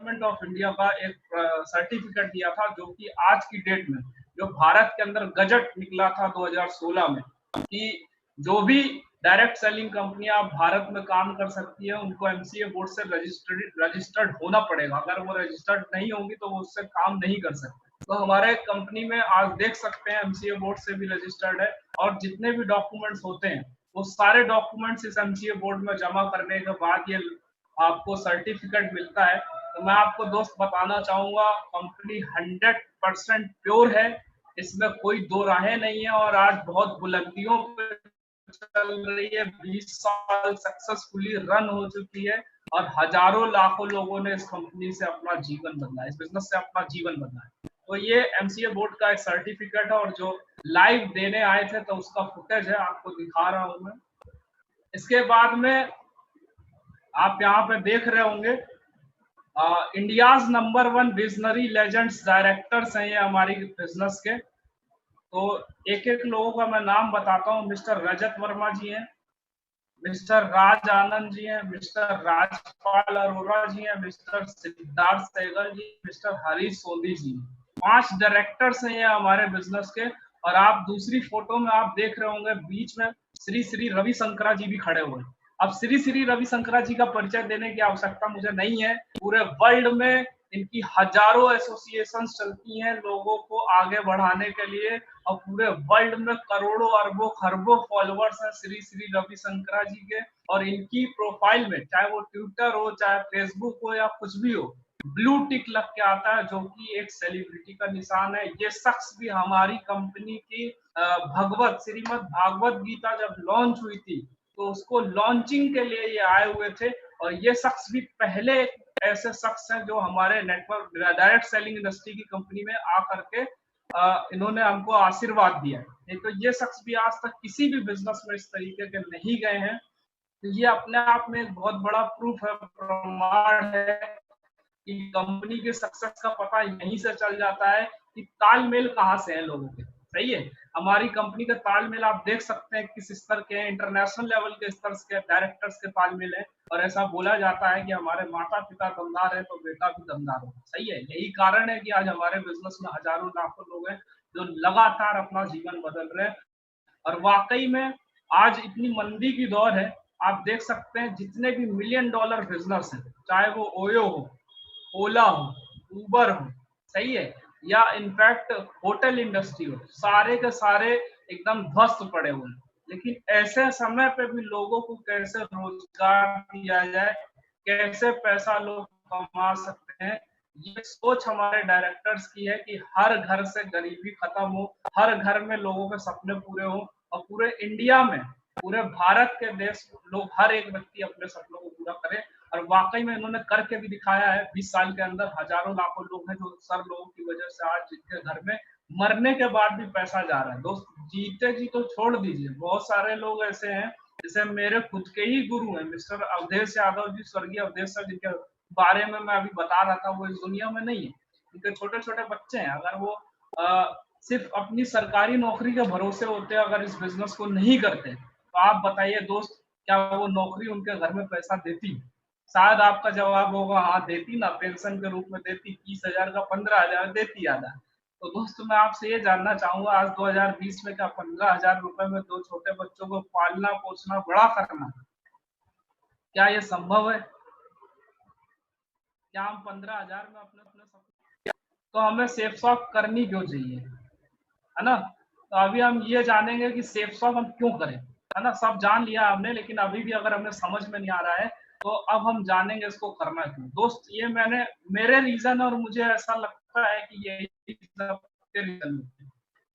Government of India का एक certificate दिया था, जो कि आज की डेट में जो भारत के अंदर गजट निकला था 2016 में, कि जो भी डायरेक्ट सेलिंग कंपनियां भारत में काम कर सकती है उनको एमसीए बोर्ड से रजिस्टर्ड होना पड़ेगा। अगर वो रजिस्टर्ड नहीं होंगी तो वो उससे काम नहीं कर सकते। तो हमारे कंपनी में आज देख सकते हैं एमसीए बोर्ड से भी रजिस्टर्ड है, और जितने भी डॉक्यूमेंट्स होते हैं वो सारे डॉक्यूमेंट्स इस एमसीए बोर्ड में जमा करने के बाद ये आपको सर्टिफिकेट मिलता है। तो मैं आपको दोस्त बताना चाहूंगा, कंपनी 100% प्योर है, इसमें कोई दो राहें नहीं है, और आज बहुत बुलंदियों पे चल रही है। 20 साल सक्सेसफुली रन हो चुकी है, और हजारों लाखों लोगों ने इस कंपनी से अपना जीवन बदला है, इस बिजनेस से अपना जीवन बदला है। तो ये एमसीए बोर्ड का एक सर्टिफिकेट है, और जो लाइव देने आए थे तो उसका फुटेज है, आपको दिखा रहा हूं मैं। इसके बाद में आप यहाँ पे देख रहे होंगे India's number 1 visionary legends directors हैं ये हमारी बिजनेस के। तो एक एक लोगों का मैं नाम बताता हूँ। मिस्टर रजत वर्मा जी हैं, मिस्टर राज आनंद जी हैं, मिस्टर राजपाल अरोड़ा जी हैं, मिस्टर सिद्धार्थ सहगल जी, मिस्टर हरीश सोधी जी। 5 डायरेक्टर्स हैं ये हमारे बिजनेस के। और आप दूसरी फोटो में आप देख रहे होंगे बीच में श्री श्री रविशंकरा जी भी खड़े हुए हैं। अब श्री श्री रविशंकरा जी का परिचय देने की आवश्यकता मुझे नहीं है। पूरे वर्ल्ड में इनकी हजारों एसोसिएशंस चलती हैं लोगों को आगे बढ़ाने के लिए, और पूरे वर्ल्ड में करोड़ों अरबों खरबों फॉलोअर्स हैं श्री श्री रविशंकरा जी के। और इनकी प्रोफाइल में चाहे वो ट्विटर हो, चाहे फेसबुक हो, या कुछ भी हो, ब्लू टिक लग के आता है, जो कि एक सेलिब्रिटी का निशान है। ये शख्स भी हमारी कंपनी की भगवत श्रीमद् भागवत गीता जब लॉन्च हुई थी तो उसको लॉन्चिंग के लिए ये आए हुए थे। और ये शख्स भी पहले ऐसे शख्स हैं जो हमारे नेटवर्क डायरेक्ट सेलिंग इंडस्ट्री की कंपनी में आ करके इन्होंने हमको आशीर्वाद दिया है। नहीं तो ये शख्स भी आज तक किसी भी बिजनेस में इस तरीके के नहीं गए हैं। तो ये अपने आप में एक बहुत बड़ा प्रूफ है, प्रमाण है कि कंपनी के सक्सेस का पता यहीं से चल जाता है कि तालमेल कहाँ से है लोगों के। सही है, हमारी कंपनी का तालमेल आप देख सकते हैं किस स्तर के हैं, इंटरनेशनल लेवल के स्तर के डायरेक्टर्स के तालमेल है। और ऐसा बोला जाता है कि हमारे माता पिता दमदार है तो बेटा भी दमदार हो। सही है, यही कारण है कि आज हमारे बिजनेस में हजारों लाखों लोग हैं जो लगातार अपना जीवन बदल रहे हैं। और वाकई में आज इतनी मंदी की दौर है, आप देख सकते हैं जितने भी $1 मिलियन बिजनेस हैं, चाहे वो ओयो हो, ओला हो, उबर हो, सही है, या इनफैक्ट होटल इंडस्ट्री हो, सारे के सारे एकदम ध्वस्त पड़े हुए हैं। लेकिन ऐसे समय पे भी लोगों को कैसे रोजगार दिया जाए, कैसे पैसा लोग कमा सकते हैं, ये सोच हमारे डायरेक्टर्स की है कि हर घर से गरीबी खत्म हो, हर घर में लोगों के सपने पूरे हो, और पूरे इंडिया में, पूरे भारत के देश लोग, हर एक व्यक्ति अपने सपनों को पूरा करे। और वाकई में इन्होंने करके भी दिखाया है। 20 साल के अंदर हजारों लाखों लोग हैं जो सर लोगों की वजह से आज जिनके घर में मरने के बाद भी पैसा जा रहा है। दोस्त, जीते जी तो छोड़ दीजिए, बहुत सारे लोग ऐसे हैं, जैसे मेरे खुद के ही गुरु हैं मिस्टर अवधेश यादव जी, स्वर्गीय अवधेश सर, जिनके बारे में मैं अभी बता रहा था, वो इस दुनिया में नहीं है। उनके छोटे छोटे बच्चे हैं, अगर वो सिर्फ अपनी सरकारी नौकरी के भरोसे होते, अगर इस बिजनेस को नहीं करते, तो आप बताइए दोस्त, क्या वो नौकरी उनके घर में पैसा देती? शायद आपका जवाब होगा हाँ देती ना, पेंशन के रूप में देती, 30,000 का 15,000 देती आधा। तो दोस्तों मैं आपसे ये जानना चाहूंगा, आज 2020 में क्या 15,000 रुपए में 2 छोटे बच्चों को पालना पोसना बड़ा करना, क्या ये संभव है? क्या हम 15,000 में अपने अपने सब, तो हमें सेफ शॉप करनी क्यों चाहिए, है ना? तो अभी हम ये जानेंगे कि सेफ शॉप हम क्यों करें, है ना? सब जान लिया हमने, लेकिन अभी भी अगर हमें समझ में नहीं आ रहा है तो अब हम जानेंगे इसको करना क्यों। दोस्त, ये मैंने मेरे रीजन, और मुझे ऐसा लगता है कि ये रीजन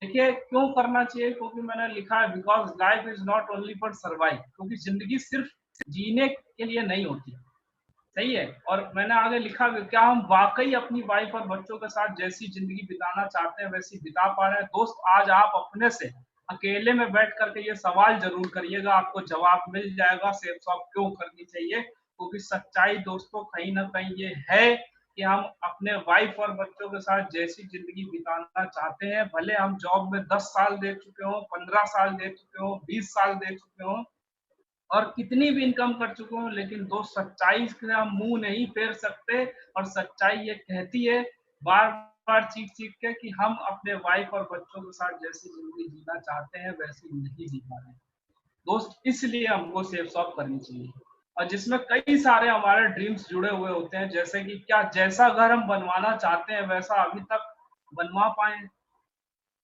देखिए क्यों करना चाहिए, क्योंकि मैंने लिखा है because life is not only for survive, क्योंकि जिंदगी सिर्फ जीने के लिए नहीं होती। सही है, और मैंने आगे लिखा क्या हम वाकई अपनी वाइफ और बच्चों के साथ जैसी जिंदगी बिताना चाहते हैं वैसी बिता पा रहे हैं? दोस्त, आज आप अपने से अकेले में बैठ करके ये सवाल जरूर करिएगा, आपको जवाब मिल जाएगा सेफ शॉप क्यों करनी चाहिए। क्योंकि सच्चाई दोस्तों कहीं ना कहीं ये है कि हम अपने वाइफ और बच्चों के साथ जैसी जिंदगी बिताना चाहते हैं, भले हम जॉब में 10 साल दे चुके हों, 15 साल दे चुके हों, 20 साल दे चुके हों, और कितनी भी इनकम कर चुके हो, लेकिन दोस्त सच्चाई से हम मुंह नहीं फेर सकते। और सच्चाई ये कहती है बार बार चीख चीख के कि हम अपने वाइफ और बच्चों के साथ जैसी जिंदगी जीना चाहते हैं वैसी नहीं जी पा रहे हैं दोस्त। इसलिए हमको सेफ शॉप करनी चाहिए, और जिसमें कई सारे हमारे ड्रीम्स जुड़े हुए होते हैं, जैसे कि क्या जैसा घर हम बनवाना चाहते हैं वैसा अभी तक बनवा पाए।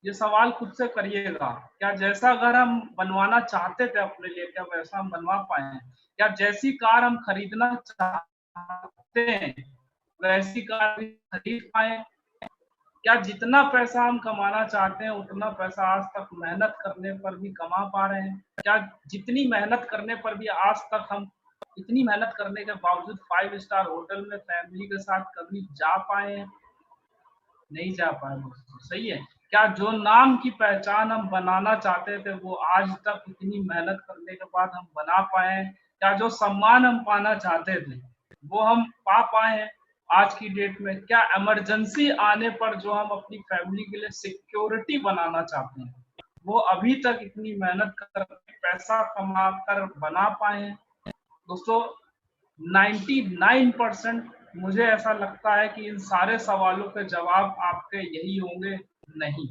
ये सवाल खुद से करिएगा, क्या जैसा घर हम बनवाना चाहते थे अपने लिए क्या वैसा हम बनवा पाए हैं? क्या जैसी कार हम खरीदना चाहते हैं वैसी कार भी खरीद पाए? क्या जितना पैसा हम कमाना चाहते हैं उतना पैसा आज तक मेहनत करने पर भी कमा पा रहे हैं? क्या जितनी मेहनत करने पर भी आज तक हम इतनी मेहनत करने के बावजूद 5 स्टार होटल में फैमिली के साथ कभी जा पाए हैं? नहीं जा पाए दोस्तों, सही है। क्या जो नाम की पहचान हम बनाना चाहते थे वो आज तक इतनी मेहनत करने के बाद हम बना पाए हैं? क्या जो सम्मान हम पाना चाहते थे वो हम पा पाए हैं आज की डेट में? क्या इमरजेंसी आने पर जो हम अपनी फैमिली के लिए सिक्योरिटी बनाना चाहते हैं वो अभी तक इतनी मेहनत कर पैसा कमा कर बना पाए हैं? दोस्तों 99% मुझे ऐसा लगता है कि इन सारे सवालों के जवाब आपके यही होंगे, नहीं।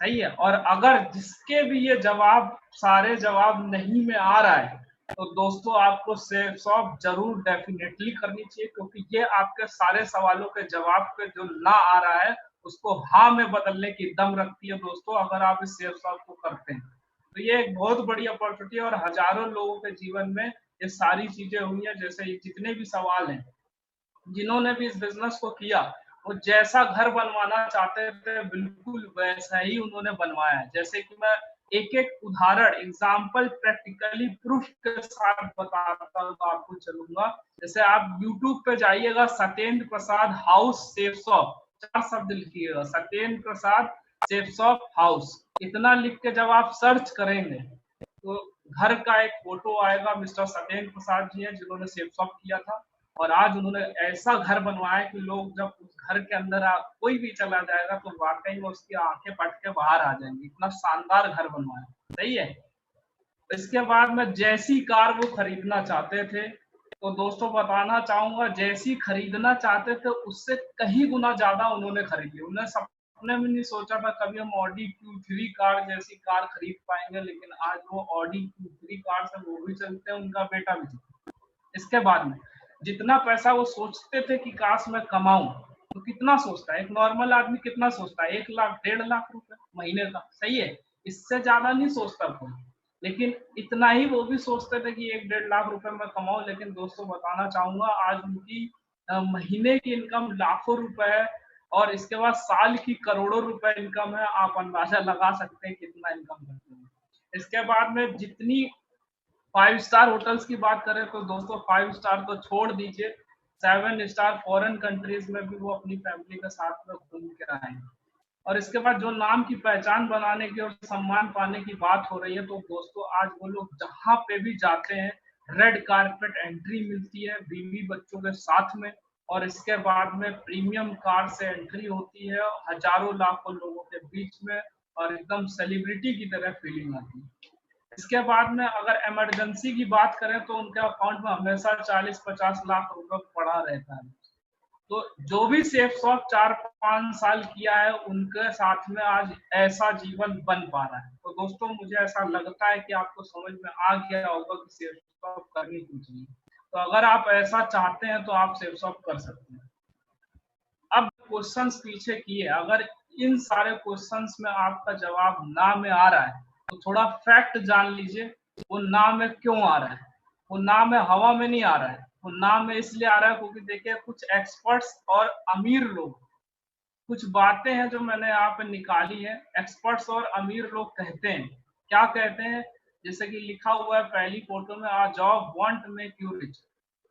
सही है। और अगर जिसके भी ये जवाब सारे जवाब नहीं में आ रहा है तो दोस्तों आपको सेफ शॉप जरूर डेफिनेटली करनी चाहिए, क्योंकि ये आपके सारे सवालों के जवाब पे जो ना आ रहा है उसको हाँ में बदलने की दम रखती है दोस्तों, अगर आप इस सेफ शॉप को करते हैं। तो ये एक बहुत बड़ी अपॉर्चुनिटी है और हजारों लोगों के जीवन में ये सारी चीजें हुई हैं। जैसे ये जितने भी सवाल हैं, जिन्होंने भी इस बिजनेस को किया वो जैसा घर बनवाना चाहते थे बिल्कुल वैसा ही उन्होंने बनवाया है। जैसे कि मैं एक एक उदाहरण एग्जाम्पल प्रैक्टिकली प्रूफ के साथ बताता हूँ तो आपको चलूंगा। जैसे आप यूट्यूब पे जाइएगा, सत्येंद्र प्रसाद हाउस सेफ शॉप, 4 शब्द लिखिएगा, सत्येंद्र प्रसाद सेफ शॉप हाउस। इतना लिख के जब आप सर्च करेंगे तो घर का एक फोटो आएगा। मिस्टर सत्येंद्र प्रसाद जी हैं जिन्होंने सेफ शॉप किया था, और आज उन्होंने ऐसा घर बनवाया कि लोग जब उस घर के अंदर कोई भी चला जाएगा तो वाकई में उसकी आंखें फट के बाहर आ जाएंगी, इतना शानदार घर बनवाया। सही है। इसके बाद में जैसी कार वो खरीदना चाहते थे, तो दोस्तों बताना चाहूंगा जैसी खरीदना चाहते थे उससे कहीं गुना ज्यादा उन्होंने खरीद ली। उन्होंने सपने में नहीं सोचा था कभी हम ऑडी Q3 कार जैसी कार खरीद पाएंगे, लेकिन आज वो ऑडी Q3 कार से वो भी चलते हैं, उनका बेटा भी चलता है। इसके बाद में जितना पैसा वो सोचते थे कि काश मैं कमाऊं, तो कितना सोचता है एक नॉर्मल आदमी, कितना सोचता है 1 लाख 1.5 लाख रुपए महीने का। सही है। इससे ज्यादा नहीं सोचता कोई, लेकिन इतना ही वो भी सोचते थे कि 1-1.5 लाख रुपए मैं कमाऊं। लेकिन दोस्तों बताना चाहूंगा आज उनकी महीने की इनकम लाखों रुपए है, और इसके बाद साल की करोड़ों रुपए इनकम है। आप अंदाजा लगा सकते हैं कितना इनकम करते हैं। इसके बाद में जितनी 5 स्टार होटल्स की बात करें तो दोस्तों 5 स्टार तो छोड़ दीजिए, 7 स्टार फॉरेन कंट्रीज में भी वो अपनी फैमिली के साथ में घूम के आए हैं। और इसके बाद जो नाम की पहचान बनाने की और सम्मान पाने की बात हो रही है, तो दोस्तों आज वो लोग जहाँ पे भी जाते हैं रेड कारपेट एंट्री मिलती है बीवी बच्चों के साथ में, और इसके बाद में प्रीमियम कार से एंट्री होती है हजारों लाखों लोगों के बीच में, और एकदम सेलिब्रिटी की तरह फीलिंग आती है। इसके बाद में अगर इमरजेंसी की बात करें तो उनके अकाउंट में हमेशा 40-50 लाख रुपए पड़ा रहता है। तो जो भी सेफ शॉप 4-5 साल किया है उनके साथ में आज ऐसा जीवन बन पा रहा है। तो दोस्तों मुझे ऐसा लगता है कि आपको समझ में आ गया होगा कि सेफ शॉप करनी क्यों चाहिए। तो अगर आप ऐसा चाहते हैं तो आप सेफ शॉप कर सकते हैं। अब क्वेश्चंस पीछे किए, अगर इन सारे क्वेश्चंस में आपका जवाब ना में आ रहा है तो थोड़ा फैक्ट जान लीजिए वो ना में क्यों आ रहा है। वो ना में हवा में नहीं आ रहा है, वो ना में इसलिए आ रहा है क्योंकि देखिए कुछ एक्सपर्ट्स और अमीर लोग कुछ बातें हैं जो मैंने यहाँ पे निकाली है। एक्सपर्ट्स और अमीर लोग कहते हैं, क्या कहते हैं, जैसे कि लिखा हुआ है पहली फोटो में, a job want make you rich.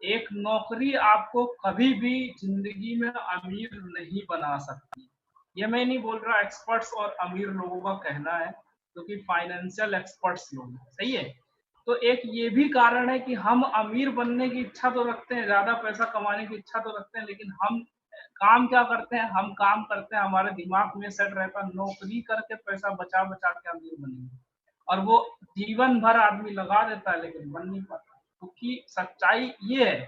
एक नौकरी आपको कभी भी जिंदगी में अमीर नहीं बना सकती। ये मैं नहीं बोल रहा, एक्सपर्ट्स और अमीर लोगों का कहना है, क्योंकि फाइनेंशियल एक्सपर्ट्स लोग हैं। सही है। तो एक ये भी कारण है कि हम अमीर बनने की इच्छा तो रखते हैं, ज्यादा पैसा कमाने की इच्छा तो रखते हैं, लेकिन हम काम क्या करते हैं, हम काम करते हैं, हमारे दिमाग में सेट रहता है नौकरी करके पैसा बचा बचा के अमीर बनेंगे। और वो जीवन भर आदमी लगा देता है लेकिन बन नहीं पाता, क्योंकि सच्चाई ये है।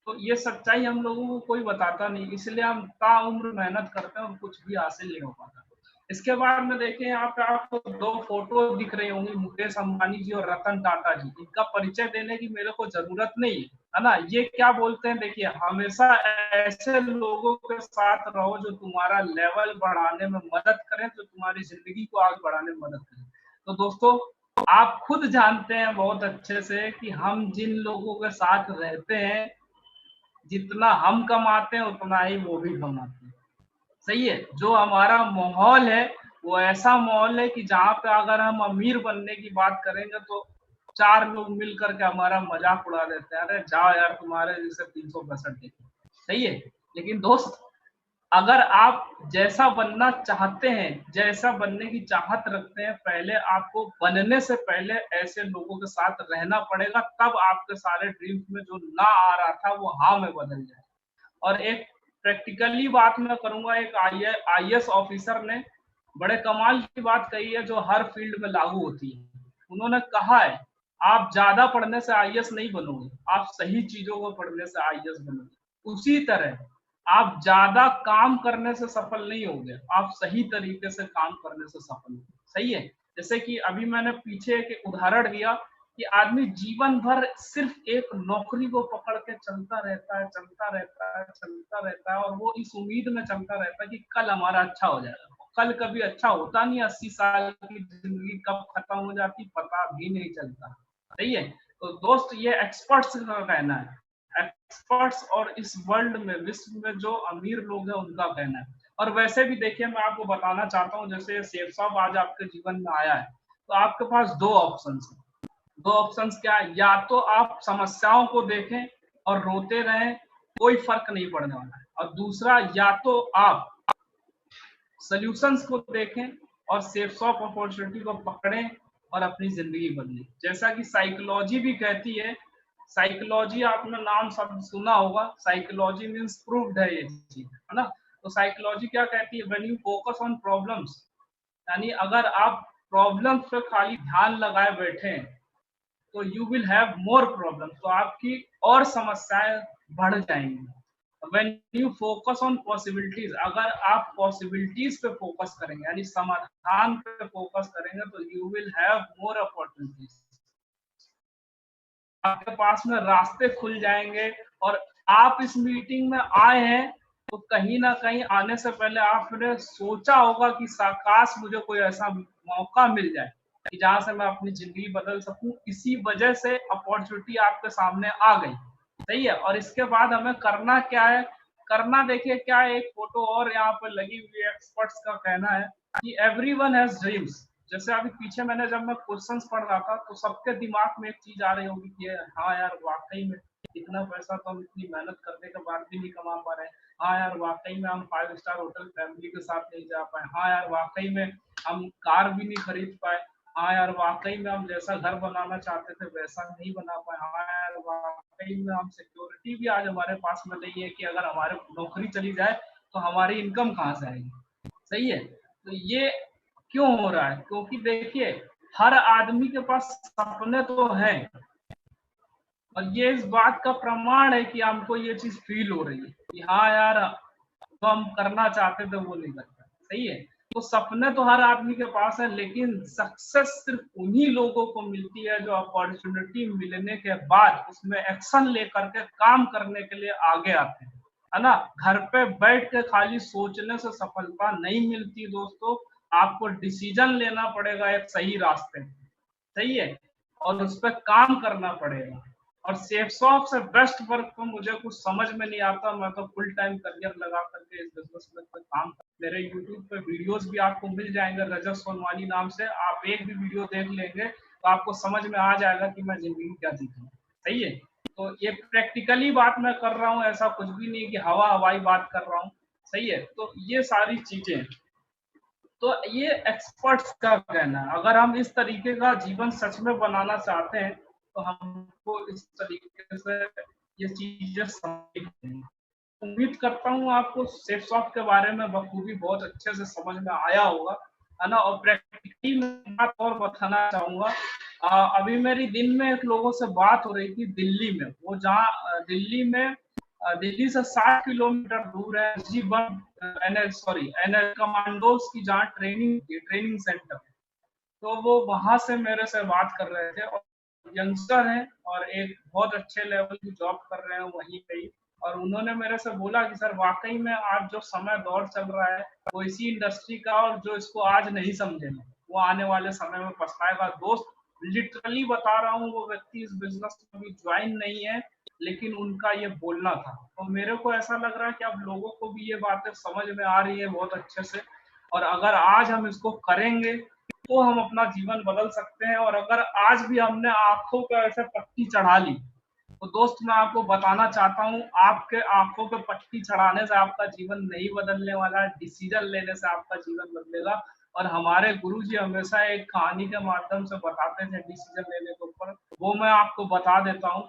तो ये सच्चाई हम लोगों को कोई बताता नहीं, इसलिए हम ताउम्र मेहनत करते हैं और कुछ भी हासिल नहीं हो पाता। इसके बाद में देखें यहाँ पे आपको 2 फोटो दिख रही होंगी, मुकेश अंबानी जी और रतन टाटा जी। इनका परिचय देने की मेरे को ज़रूरत नहीं है ना? ये क्या बोलते हैं देखिए, हमेशा ऐसे लोगों के साथ रहो जो तुम्हारा लेवल बढ़ाने में मदद करें, जो तुम्हारी ज़िंदगी को आगे बढ़ाने में मदद करें। तो दोस्तों, आप खुद जानते हैं बहुत अच्छे से कि हम जिन लोगों के साथ रहते हैं, जितना हम कमाते हैं उतना ही वो भी कमाते हैं। सही है? जो हमारा माहौल है, वो ऐसा माहौल है कि जहाँ पे अगर हम अमीर बनने की बात करेंगे तो 4 लोग मिल कर के हमारा मज़ाक उड़ा देते हैं, "अरे जाओ यार तुम्हारे जैसे 365 दिन।" सही है? लेकिन दोस्त, अगर आप जैसा बनना चाहते हैं, जैसा बनने की चाहत रखते हैं, पहले आपको बनने से पहले ऐसे लोगों के साथ रहना पड़ेगा, तब आपके सारे ड्रीम्स में जो ना आ रहा था, वो हाँ में बदल जाए। और एक प्रैक्टिकली बात मैं करूँगा, एक आईएएस ऑफिसर ने बड़े कमाल की बात कही है जो हर फील्ड में लागू होती है। उन्होंने कहा है, आप ज़्यादा पढ़ने से आईएएस नहीं बनोगे, आप सही चीज़ों को पढ़ने से आईएएस बनोगे। उसी तरह आप ज़्यादा काम करने से सफल नहीं होगे, आप सही तरीके से काम करने से सफल होगे। सही है? जैसे कि अभी मैंने पीछे एक उदाहरण दिया कि आदमी जीवन भर सिर्फ एक नौकरी को पकड़ के चलता रहता है, चलता रहता है, चलता रहता है और वो इस उम्मीद में चलता रहता है कि कल हमारा अच्छा हो जाएगा। कल कभी अच्छा होता नहीं, 80 साल की ज़िंदगी कब खत्म हो जाती पता भी नहीं चलता। सही है? तो दोस्त, ये एक्सपर्ट्स का कहना है। एक्सपर्ट्स और इस वर्ल्ड में, विश्व में जो अमीर लोग हैं उनका कहना है। और वैसे भी देखिए, मैं आपको बताना चाहता हूँ, जैसे शेर साहब आज आपके जीवन में आया है, तो आपके पास 2 ऑप्शंस हैं। 2 ऑप्शंस क्या है? या तो आप समस्याओं को देखें और रोते रहें, कोई फ़र्क नहीं पड़ने वाला है। और दूसरा, या तो आप सॉल्यूशंस को देखें और सेफ्स ऑफ अपॉर्चुनिटी को पकड़ें और अपनी ज़िंदगी बदलें। जैसा कि साइकोलॉजी भी कहती है, साइकोलॉजी आपने नाम शब्द सुना होगा, साइकोलॉजी मीन्स प्रूव्ड है ये चीज़, है ना? तो साइकोलॉजी क्या कहती है? When you focus on problems, यानी अगर आप प्रॉब्लम्स पे खाली ध्यान लगाए बैठे हैं, तो you will have more problem, तो आपकी और समस्याएं बढ़ जाएंगी। When you focus on possibilities, अगर आप पॉसिबिलिटीज पे फोकस करेंगे यानी समाधान पे फोकस करेंगे, तो you will have more opportunities, आपके पास में रास्ते खुल जाएंगे। और आप इस मीटिंग में आए हैं तो कहीं ना कहीं आने से पहले आपने सोचा होगा कि काश मुझे कोई ऐसा मौका मिल जाए कि जहां से मैं अपनी जिंदगी बदल सकूं। इसी वजह से अपॉर्चुनिटी आपके सामने आ गई। सही है? और इसके बाद हमें करना क्या है? करना देखिए क्या है, एक फोटो और यहाँ पे लगी हुई है, एक्सपर्ट्स का कहना है कि एवरीवन हैज ड्रीम्स। जैसे अभी पीछे मैंने जब मैं क्वेश्चंस पढ़ रहा था तो सबके दिमाग में एक चीज आ रही होगी कि हाँ यार, वाकई में इतना पैसा तो हम इतनी मेहनत करने के बाद भी नहीं कमा पा रहे हैं। हाँ यार, वाकई में हम 5 स्टार होटल फैमिली के साथ नहीं जा पाए। हाँ यार, वाकई में हम कार भी नहीं खरीद पाए। हाँ यार, वाकई में हम जैसा घर बनाना चाहते थे वैसा नहीं बना पाए। हाँ यार, वाकई में हम सिक्योरिटी भी आज हमारे पास में नहीं है कि अगर हमारे नौकरी चली जाए तो हमारी इनकम कहाँ से आएगी। सही है? तो ये क्यों हो रहा है? क्योंकि देखिए, हर आदमी के पास सपने तो हैं और ये इस बात का प्रमाण है कि हमको ये चीज फील हो रही है कि हाँ यार, जो हम करना चाहते थे वो नहीं कर पाए। सही है? तो सपने तो हर आदमी के पास है, लेकिन सक्सेस सिर्फ उन्हीं लोगों को मिलती है जो अपॉर्चुनिटी मिलने के बाद उसमें एक्शन लेकर के काम करने के लिए आगे आते हैं। है ना? घर पे बैठ के खाली सोचने से सफलता नहीं मिलती दोस्तों, आपको डिसीजन लेना पड़ेगा एक सही रास्ते पे। सही है? और उस पर काम करना पड़ेगा। और सेफ्सॉफ्ट से बेस्ट वर्क तो मुझे कुछ समझ में नहीं आता, मैं तो फुल टाइम करियर लगा करके इस बिजनेस में तो काम मेरे यूट्यूब पे वीडियोस भी आपको मिल जाएंगे रजत सोनवानी नाम से, आप एक भी वीडियो देख लेंगे तो आपको समझ में आ जाएगा कि मैं जिंदगी क्या जीती हूँ। सही है? तो ये प्रैक्टिकली बात मैं कर रहा हूँ, ऐसा कुछ भी नहीं कि हवा हवाई बात कर रहा हूँ। सही है? तो ये सारी चीजें, तो ये एक्सपर्ट्स का कहना है। अगर हम इस तरीके का जीवन सच में बनाना चाहते हैं तो हमको इस तरीके से ये चीजें समझनी। उम्मीद करता हूँ आपको सेफ्सॉफ्ट के बारे में बखूबी बहुत अच्छे से समझ में आया होगा, है ना? और प्रैक्टिकली मैं बात और बताना चाहूँगा। अभी मेरी दिन में एक लोगों से बात हो रही थी दिल्ली में, वो जहाँ दिल्ली में दिल्ली से 60 किलोमीटर दूर है एनएल कमांडोज की जहाँ ट्रेनिंग सेंटर। तो वो वहाँ से मेरे से बात कर रहे थे और यंगस्टर हैं और एक बहुत अच्छे लेवल की जॉब कर रहे हैं वहीं पे ही। और उन्होंने मेरे से बोला कि सर वाक़ई में आज जो समय दौर चल रहा है, वो इसी इंडस्ट्री का, और जो इसको आज नहीं समझेगा, वो आने वाले समय में पछताएगा। दोस्त लिटरली बता रहा हूँ, वो व्यक्ति इस बिज़नेस में अभी जॉइन नहीं है, लेकिन उनका ये बोलना था। तो मेरे को ऐसा लग रहा है कि अब लोगों को भी ये बातें समझ में आ रही है बहुत अच्छे से, और अगर आज हम इसको करेंगे तो हम अपना जीवन बदल सकते हैं। और अगर आज भी हमने आँखों पे ऐसे पट्टी चढ़ा ली, तो दोस्त मैं आपको बताना चाहता हूँ, आपके आँखों पे पट्टी चढ़ाने से आपका जीवन नहीं बदलने वाला है, डिसीज़न लेने से आपका जीवन बदलेगा। और हमारे गुरुजी हमेशा एक कहानी के माध्यम से बताते थे डिसीज़न लेने के ऊपर, वो मैं आपको बता देता हूँ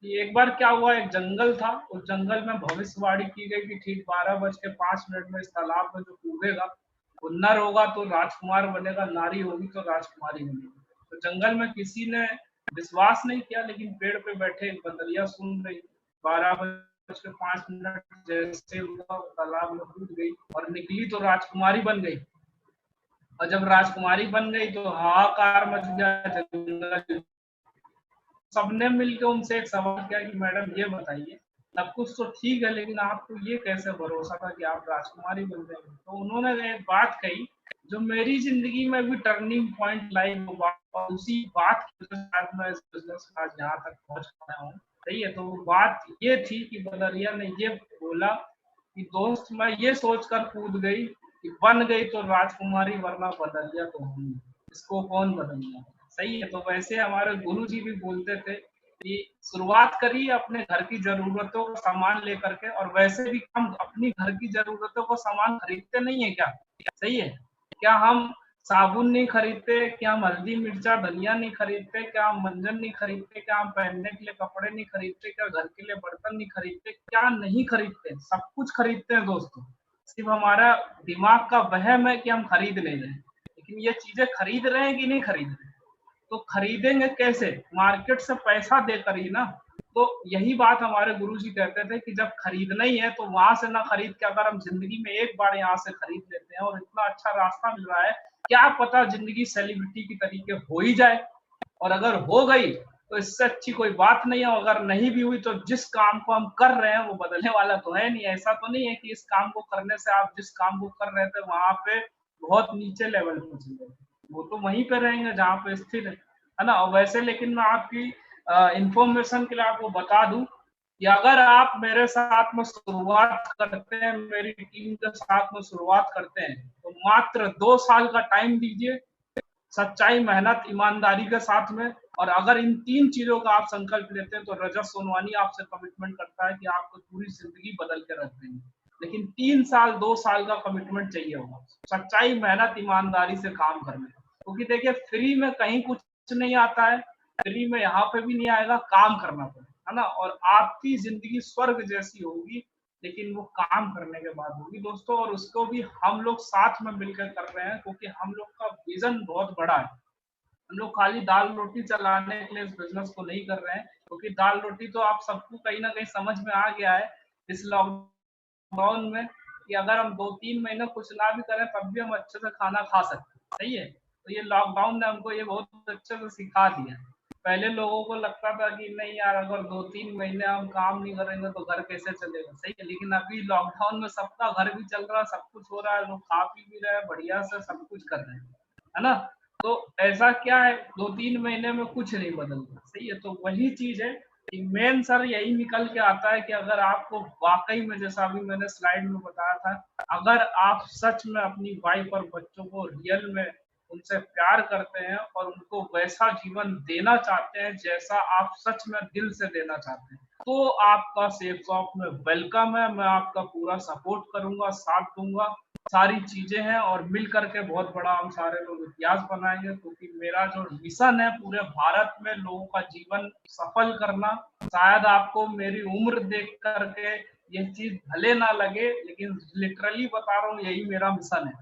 कि एक बार क्या हुआ, एक जंगल था, उस जंगल में भविष्यवाणी की गई कि ठीक 12 बज के 5 मिनट में इस तालाब में जो कूदेगा, वो नर होगा तो राजकुमार बनेगा, नारी होगी तो राजकुमारी बनेगी। तो जंगल में किसी ने विश्वास नहीं किया, लेकिन पेड़ पे बैठे एक बंदरिया सुन रही। 12 बज के 5 मिनट जैसे हुआ, तालाब में कूद गई और निकली तो राजकुमारी बन गई। और जब राजकुमारी बन गई तो हाहाकार मच गया जंगल। सबने मिलके उनसे एक सवाल किया कि मैडम ये बताइए, सब कुछ तो ठीक है, लेकिन आपको ये कैसे भरोसा था कि आप राजकुमारी बन जाएंगे? तो उन्होंने एक बात कही जो मेरी जिंदगी में भी टर्निंग पॉइंट लाई, वो बात, और उसी बात की वजह से आज मैं इस बिजनेस में आज यहाँ तक पहुँच पाया हूँ। सही है, तो वो बात ये थी कि बदरिया ने ये बोला कि दोस्त मैं ये सोचकर कूद गई कि बन गई तो राजकुमारी, वरना बदरिया तो होंगी, इसको कौन बदलना। सही है, तो वैसे हमारे गुरुजी भी बोलते थे कि शुरुआत करिए अपने घर की ज़रूरतों का सामान लेकर के, और वैसे भी हम अपनी घर की ज़रूरतों का सामान खरीदते नहीं है क्या? सही है। क्या हम साबुन नहीं खरीदते? क्या हम हल्दी, मिर्चा, धनिया नहीं खरीदते? क्या हम मंजन नहीं खरीदते? क्या हम पहनने के लिए कपड़े नहीं खरीदते? क्या घर के लिए बर्तन नहीं खरीदते? क्या नहीं खरीदते? सब कुछ खरीदते हैं दोस्तों। सिर्फ हमारा दिमाग का वहम है कि हम खरीद नहीं रहे हैं। लेकिन ये चीज़ें खरीद रहे हैं कि नहीं खरीद रहे हैं? तो खरीदेंगे कैसे? मार्केट से पैसा देकर ही ना। तो यही बात हमारे गुरुजी कहते थे कि जब खरीदना ही है तो वहां से ना खरीद के, अगर हम जिंदगी में एक बार यहाँ से खरीद लेते हैं और इतना अच्छा रास्ता मिल रहा है, क्या पता जिंदगी सेलिब्रिटी की तरीके हो ही जाए। और अगर हो गई तो इससे अच्छी कोई बात नहीं है। अगर नहीं भी हुई तो जिस काम को हम कर रहे हैं वो बदलने वाला तो है नहीं। ऐसा तो नहीं है कि इस काम को करने से आप जिस काम को कर रहे थे वहां पे बहुत नीचे लेवल पे चले गए, वो तो वहीं पे रहेंगे जहाँ पे स्थिर है ना। और वैसे लेकिन मैं आपकी इंफॉर्मेशन के लिए आपको बता दूं कि अगर आप मेरे साथ में शुरुआत करते हैं, मेरी टीम के साथ में शुरुआत करते हैं, तो मात्र 2 साल का टाइम दीजिए, सच्चाई, मेहनत, ईमानदारी के साथ में। और अगर इन 3 चीज़ों का आप संकल्प लेते हैं तो रजत सोनवानी आपसे कमिटमेंट करता है कि आपको पूरी ज़िंदगी बदल के रख देंगे। लेकिन 3 साल, 2 साल का कमिटमेंट चाहिए होगा। सच्चाई, मेहनत, ईमानदारी से काम करने का। क्योंकि देखिए फ्री में कहीं कुछ नहीं आता है, फ्री में यहाँ पे भी नहीं आएगा, काम करना पड़ेगा, है ना? और आपकी ज़िंदगी स्वर्ग जैसी होगी, लेकिन वो काम करने के बाद होगी दोस्तों। और उसको भी हम लोग साथ में मिलकर कर रहे हैं, क्योंकि हम लोग का विजन बहुत बड़ा है। हम लोग खाली दाल रोटी चलाने के लिए इस बिजनेस को नहीं कर रहे हैं, क्योंकि दाल रोटी तो आप सबको कहीं ना कहीं समझ में आ गया है इस लॉकडाउन में, कि अगर हम 2-3 महीने कुछ ना भी करें तब भी हम अच्छे से खाना खा सकते हैं। सही है, तो ये लॉकडाउन ने हमको ये बहुत अच्छे से सिखा दिया। पहले लोगों को लगता था कि नहीं यार, अगर 2-3 महीने हम काम नहीं करेंगे तो घर कैसे चलेगा। सही है, लेकिन अभी लॉकडाउन में सबका घर भी चल रहा है, सब कुछ हो रहा है, लोग खा पी भी रहे हैं, बढ़िया से सब कुछ कर रहे हैं, है ना? तो ऐसा क्या है, 2-3 महीने में कुछ नहीं बदलता। सही है, तो वही चीज है कि मेन सर यही निकल के आता है कि अगर आपको वाकई में, जैसा अभी मैंने स्लाइड में बताया था, अगर आप सच में अपनी वाइफ और बच्चों को रियल में उनसे प्यार करते हैं और उनको वैसा जीवन देना चाहते हैं जैसा आप सच में दिल से देना चाहते हैं, तो आपका सेफ शॉप में वेलकम है। मैं आपका पूरा सपोर्ट करूंगा, साथ दूंगा, सारी चीजें हैं, और मिल करके बहुत बड़ा हम सारे लोग इतिहास बनाएंगे। क्योंकि मेरा जो मिशन है पूरे भारत में लोगों का जीवन सफल करना, शायद आपको मेरी उम्र देख करके ये चीज भले ना लगे, लेकिन लिटरली बता रहा हूँ यही मेरा मिशन है।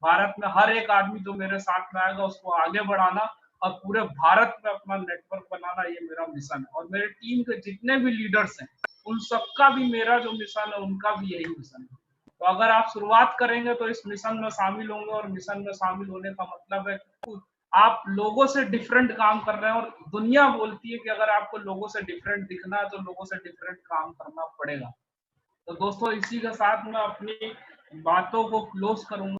भारत में हर एक आदमी जो मेरे साथ में आएगा उसको आगे बढ़ाना और पूरे भारत में अपना नेटवर्क बनाना, ये मेरा मिशन है। और मेरे टीम के जितने भी लीडर्स हैं उन सबका भी मेरा जो मिशन है उनका भी यही मिशन है। तो अगर आप शुरुआत करेंगे तो इस मिशन में शामिल होंगे, और मिशन में शामिल होने का मतलब है कि आप लोगों से डिफरेंट काम कर रहे हैं, और दुनिया बोलती है कि अगर आपको लोगों से डिफरेंट दिखना है तो लोगों से डिफरेंट काम करना पड़ेगा। तो दोस्तों इसी के साथ मैं अपनी बातों को क्लोज करूंगा।